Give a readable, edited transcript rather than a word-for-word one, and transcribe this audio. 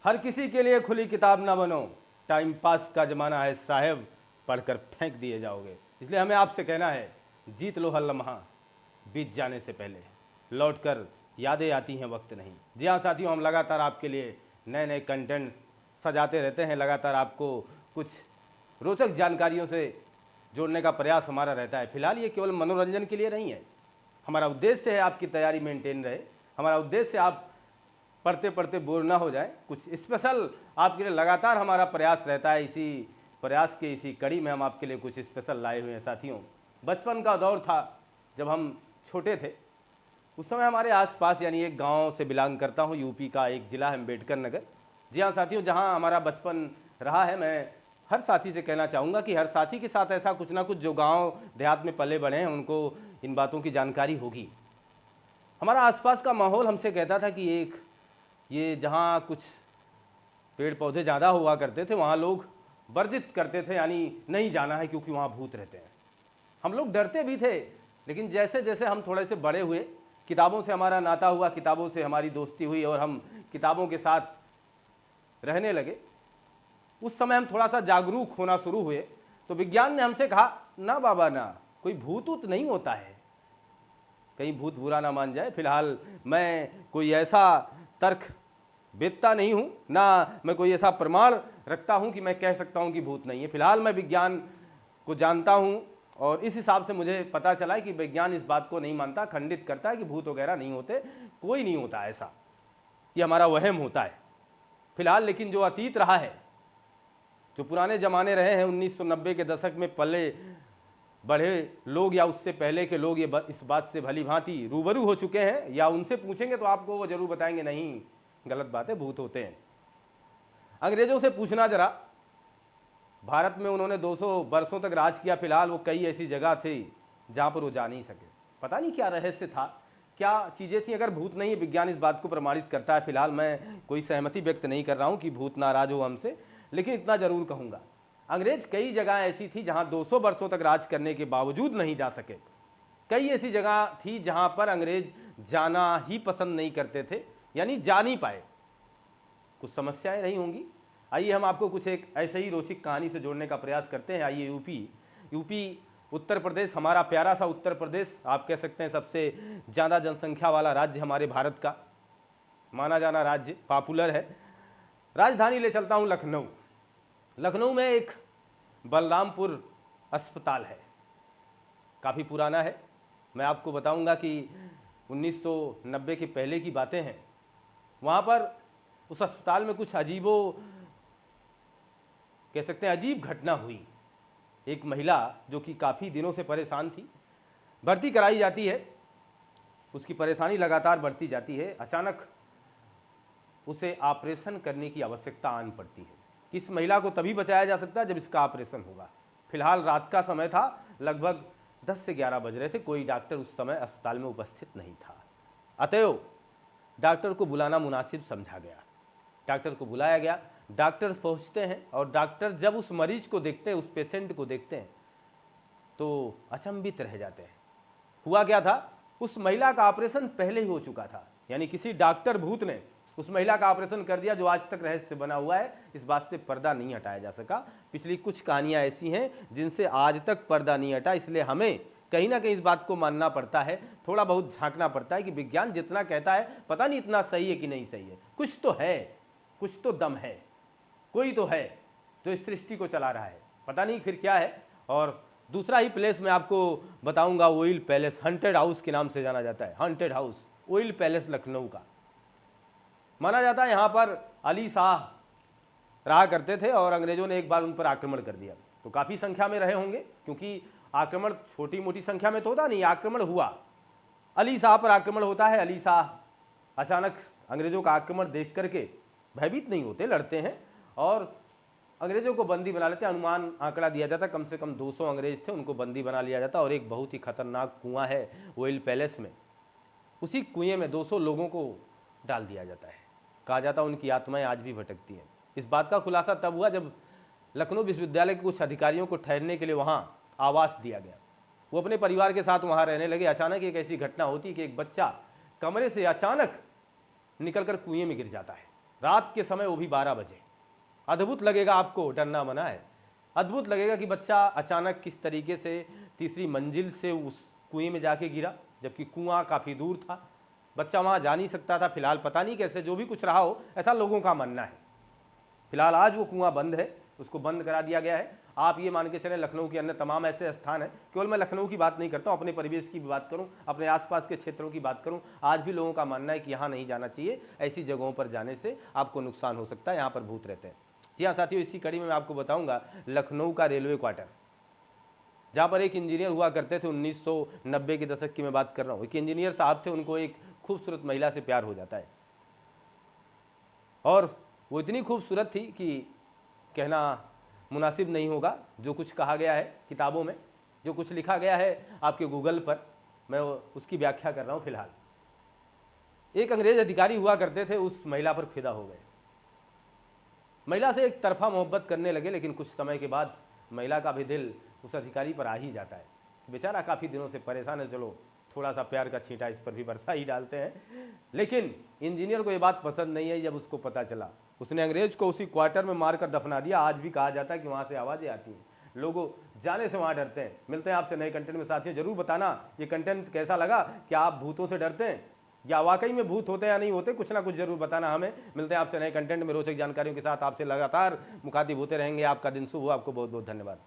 हर किसी के लिए खुली किताब ना बनो, टाइम पास का ज़माना है साहब, पढ़कर फेंक दिए जाओगे। इसलिए हमें आपसे कहना है, जीत लो हर लम्हा बीत जाने से पहले, लौट कर यादें आती हैं वक्त नहीं। जी हाँ साथियों, हम लगातार आपके लिए नए नए कंटेंट सजाते रहते हैं, लगातार आपको कुछ रोचक जानकारियों से जोड़ने का प्रयास हमारा रहता है। फिलहाल ये केवल मनोरंजन के लिए नहीं है, हमारा उद्देश्य है आपकी तैयारी मेंटेन रहे, हमारा उद्देश्य आप पढ़ते पढ़ते बोर ना हो जाए। कुछ स्पेशल आपके लिए लगातार हमारा प्रयास रहता है, इसी प्रयास के इसी कड़ी में हम आपके लिए कुछ स्पेशल लाए हुए हैं। साथियों, बचपन का दौर था जब हम छोटे थे, उस समय हमारे आसपास यानी एक गांव से बिलोंग करता हूं, यूपी का एक ज़िला है अम्बेडकर नगर। जी हाँ साथियों, जहां हमारा बचपन रहा है, मैं हर साथी से कहना चाहूँगा कि हर साथी के साथ ऐसा कुछ ना कुछ जो गांव देहात में पले बड़े हैं उनको इन बातों की जानकारी होगी। हमारा आसपास का माहौल हमसे कहता था कि ये जहाँ कुछ पेड़ पौधे ज़्यादा हुआ करते थे वहाँ लोग वर्जित करते थे, यानी नहीं जाना है क्योंकि वहाँ भूत रहते हैं। हम लोग डरते भी थे, लेकिन जैसे जैसे हम थोड़े से बड़े हुए, किताबों से हमारा नाता हुआ, किताबों से हमारी दोस्ती हुई और हम किताबों के साथ रहने लगे, उस समय हम थोड़ा सा जागरूक होना शुरू हुए। तो विज्ञान ने हमसे कहा, ना बाबा ना, कोई भूत ऊत नहीं होता है, कहीं भूत बुरा ना मान जाए। फिलहाल मैं कोई ऐसा तर्क वेदता नहीं हूँ, ना मैं कोई ऐसा प्रमाण रखता हूँ कि मैं कह सकता हूँ कि भूत नहीं है। फिलहाल मैं विज्ञान को जानता हूँ और इस हिसाब से मुझे पता चला है कि विज्ञान इस बात को नहीं मानता, खंडित करता है कि भूत वगैरह नहीं होते, कोई नहीं होता ऐसा, ये हमारा वहम होता है फिलहाल। लेकिन जो अतीत रहा है, जो पुराने ज़माने रहे हैं, 1990 के दशक में पले बढ़े लोग या उससे पहले के लोग ये इस बात से भली भांति रूबरू हो चुके हैं, या उनसे पूछेंगे तो आपको वो जरूर बताएंगे नहीं, गलत बात है, भूत होते हैं। अंग्रेजों से पूछना जरा, भारत में उन्होंने 200 वर्षों तक राज किया, फिलहाल वो कई ऐसी जगह थी जहाँ पर वो जा नहीं सके, पता नहीं क्या रहस्य था, क्या चीज़ें थी। अगर भूत नहीं है, विज्ञान इस बात को प्रमाणित करता है। फिलहाल मैं कोई सहमति व्यक्त नहीं कर रहा हूँ कि भूत नाराज हो हमसे, लेकिन इतना जरूर कहूँगा, अंग्रेज कई जगह ऐसी थी जहाँ 200 वर्षों तक राज करने के बावजूद नहीं जा सके। कई ऐसी जगह थी जहाँ पर अंग्रेज जाना ही पसंद नहीं करते थे, यानी जा नहीं पाए, कुछ समस्याएं रही होंगी। आइए हम आपको कुछ एक ऐसे ही रोचक कहानी से जोड़ने का प्रयास करते हैं। आइए यूपी उत्तर प्रदेश, हमारा प्यारा सा उत्तर प्रदेश, आप कह सकते हैं सबसे ज़्यादा जनसंख्या वाला राज्य हमारे भारत का माना जाना राज्य, पॉपुलर है। राजधानी ले चलता हूँ लखनऊ। लखनऊ में एक बलरामपुर अस्पताल है, काफ़ी पुराना है। मैं आपको बताऊंगा कि 1990 के पहले की बातें हैं। वहाँ पर उस अस्पताल में कुछ कह सकते हैं अजीब घटना हुई। एक महिला जो कि काफ़ी दिनों से परेशान थी, भर्ती कराई जाती है, उसकी परेशानी लगातार बढ़ती जाती है, अचानक उसे ऑपरेशन करने की आवश्यकता आन पड़ती है। इस महिला को तभी बचाया जा सकता है जब इसका ऑपरेशन होगा। फिलहाल रात का समय था, लगभग 10 से 11 बज रहे थे, कोई डॉक्टर उस समय अस्पताल में उपस्थित नहीं था, अतएव डॉक्टर को बुलाना मुनासिब समझा गया। डॉक्टर को बुलाया गया, डॉक्टर पहुंचते हैं और डॉक्टर जब उस मरीज को देखते हैं, उस पेशेंट को देखते हैं, तो अचंभित रह जाते हैं। हुआ क्या था, उस महिला का ऑपरेशन पहले ही हो चुका था, यानी किसी डॉक्टर भूत ने उस महिला का ऑपरेशन कर दिया, जो आज तक रहस्य बना हुआ है। इस बात से पर्दा नहीं हटाया जा सका। पिछली कुछ कहानियां ऐसी हैं जिनसे आज तक पर्दा नहीं हटा, इसलिए हमें कहीं ना कहीं इस बात को मानना पड़ता है, थोड़ा बहुत झांकना पड़ता है कि विज्ञान जितना कहता है पता नहीं इतना सही है कि नहीं सही है, कुछ तो है, कुछ तो दम है, कोई तो है जो इस सृष्टि को चला रहा है, पता नहीं फिर क्या है। और दूसरा ही प्लेस मैं आपको बताऊंगा, ओइल पैलेस, हंटेड हाउस के नाम से जाना जाता है। Haunted house, Oel Palace Lucknow का माना जाता है। यहाँ पर अली शाह रहा करते थे और अंग्रेजों ने एक बार उन पर आक्रमण कर दिया, तो काफ़ी संख्या में रहे होंगे, क्योंकि आक्रमण छोटी मोटी संख्या में तो होता नहीं, आक्रमण हुआ, अली शाह पर आक्रमण होता है। अली शाह अचानक अंग्रेजों का आक्रमण देख करके भयभीत नहीं होते, लड़ते हैं और अंग्रेजों को बंदी बना लेते हैं। अनुमान आंकड़ा दिया जाता, कम से कम 200 अंग्रेज थे, उनको बंदी बना लिया जाता। और एक बहुत ही खतरनाक कुआं है ओइल पैलेस में, उसी कुएं में 200 लोगों को डाल दिया जाता है। कहा जाता है उनकी आत्माएं आज भी भटकती हैं। इस बात का खुलासा तब हुआ जब लखनऊ विश्वविद्यालय के कुछ अधिकारियों को ठहरने के लिए वहाँ आवास दिया गया। वो अपने परिवार के साथ वहाँ रहने लगे। अचानक एक ऐसी घटना होती है कि एक बच्चा कमरे से अचानक निकलकर कुएं में गिर जाता है, रात के समय, वो भी 12 बजे। अद्भुत लगेगा आपको, डरना मना है। अद्भुत लगेगा कि बच्चा अचानक किस तरीके से तीसरी मंजिल से उस कुएं में जाके गिरा, जबकि कुआं काफ़ी दूर था, बच्चा वहाँ जा नहीं सकता था। फिलहाल पता नहीं कैसे, जो भी कुछ रहा हो, ऐसा लोगों का मानना है। फिलहाल आज वो कुआं बंद है, उसको बंद करा दिया गया है। आप ये मान के चलें लखनऊ के अन्य तमाम ऐसे स्थान हैं, केवल मैं लखनऊ की बात नहीं करता हूँ, अपने परिवेश की भी बात करूँ, अपने आसपास के क्षेत्रों की बात करूँ, आज भी लोगों का मानना है कि यहाँ नहीं जाना चाहिए, ऐसी जगहों पर जाने से आपको नुकसान हो सकता है, यहाँ पर भूत रहते हैं। जी हाँ साथियों, इसी कड़ी में मैं आपको बताऊँगा लखनऊ का रेलवे क्वार्टर, जहाँ पर एक इंजीनियर हुआ करते थे। 1990 के दशक की मैं बात कर रहा हूँ। एक इंजीनियर साहब थे, उनको एक खूबसूरत महिला से प्यार हो जाता है, और वो इतनी खूबसूरत थी कि कहना मुनासिब नहीं होगा। जो कुछ कहा गया है किताबों में, जो कुछ लिखा गया है आपके गूगल पर, मैं उसकी व्याख्या कर रहा हूँ। फिलहाल एक अंग्रेज अधिकारी हुआ करते थे, उस महिला पर फिदा हो गए, महिला से एक तरफा मोहब्बत करने लगे। लेकिन कुछ समय के बाद महिला का भी दिल उस अधिकारी पर आ ही जाता है। बेचारा काफ़ी दिनों से परेशान है, चलो थोड़ा सा प्यार का छींटा इस पर भी बरसा ही डालते हैं। लेकिन इंजीनियर को ये बात पसंद नहीं है। जब उसको पता चला, उसने अंग्रेज को उसी क्वार्टर में मारकर दफना दिया। आज भी कहा जाता है कि वहाँ से आवाज़ें आती हैं, लोगों जाने से वहाँ डरते हैं। मिलते हैं आपसे नए कंटेंट में साथियों। जरूर बताना ये कंटेंट कैसा लगा, क्या आप भूतों से डरते हैं या वाकई में भूत होते हैं या नहीं होते, कुछ ना कुछ जरूर बताना हमें। मिलते हैं आपसे नए कंटेंट में रोचक जानकारियों के साथ, आपसे लगातार मुखातिब होते रहेंगे। आपका दिन शुभ हो, आपको बहुत बहुत धन्यवाद।